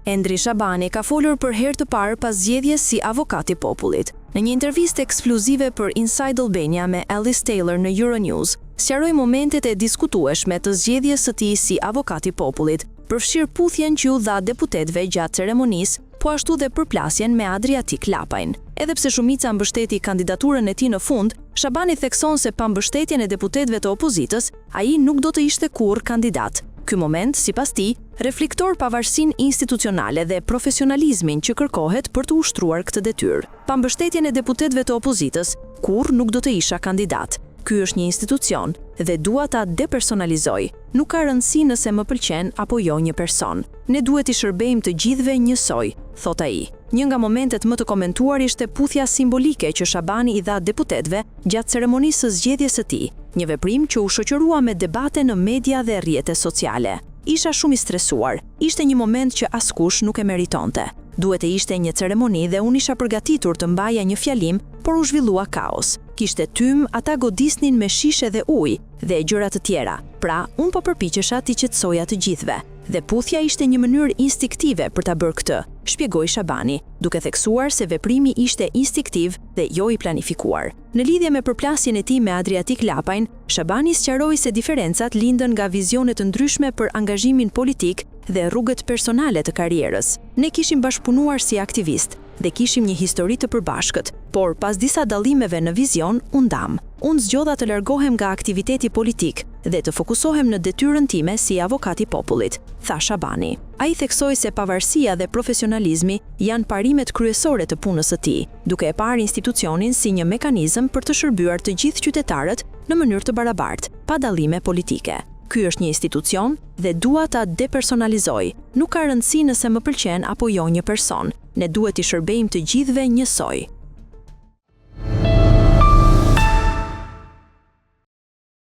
Endri Shabani ka folur për herë të parë pas zgjedhjes si avokat i popullit. Në një intervistë ekskluzive për Inside Albania me Alice Taylor në Euronews, sqaroi momentet e diskutueshme të zgjedhjes së tij si avokat i popullit, përfshirë puthjen që u dha deputetëve gjatë ceremonisë, po ashtu dhe përplasjen me Adriatik Lapajn. Edhe pse shumica mbështeti kandidaturën e tij në fund, Shabani thekson se pa mbështetjen e deputetëve të opozitës, ai nuk do të ishte kurrë kandidat. Ky moment, sipas tij, reflekton pavarësinë institucionale dhe profesionalizmin që kërkohet për të ushtruar këtë detyrë. Pa mbështetjen e deputetëve të opozitës, kurrë nuk do të isha kandidat. Ky është një institucion dhe dua ta depersonalizoj. Nuk ka rëndësi nëse më pëlqen apo jo një person. Ne duhet i shërbejmë të gjithëve njësoj, thot ai. Një nga momentet më të komentuar ishte puthja simbolike që Shabani i dha deputetëve gjatë ceremonisë së zgjedhjes së tij, një veprim që u shoqërua me debate në media dhe rrjetet sociale. Isha shumë i stresuar, ishte një moment që askush nuk e meritonte. Duhet të ishte një ceremoni dhe unë isha përgatitur të mbaja një fjalim, por u zhvillua kaos. Kishte tym, ata godisnin me shishe dhe ujë dhe gjëra të tjera. Pra, unë po përpiqesha t'i qetësoja të gjithëve. Dhe puthja ishte një mënyrë instiktive për ta bërë këtë, shpjegoi Shabani, duke theksuar se veprimi ishte instiktiv dhe jo i planifikuar. Në lidhje me përplasjen e tij me Adriatik Lapajn, Shabani sqaroi se diferencat lindën nga vizione të ndryshme për angazhimin politik dhe rrugët personale të karrierës. Ne kishim bashkëpunuar si aktivist dhe kishim një histori të përbashkët, por pas disa dallimeve në vizion, u ndam. Unë zgjodha të largohem nga aktiviteti politik dhe të fokusohem në detyrën time si avokat i popullit, tha Shabani. Ai theksoi se pavarësia dhe profesionalizmi janë parimet kryesore të punës së tij, duke e parë institucionin si një mekanizëm për të shërbyer të gjithë qytetarët në mënyrë të barabartë, pa dallime politike. Ky është një institucion dhe dua ta depersonalizoj. Nuk ka rëndësi nëse më pëlqen apo jo një person. Ne duhet i shërbejmë të gjithëve njësoj.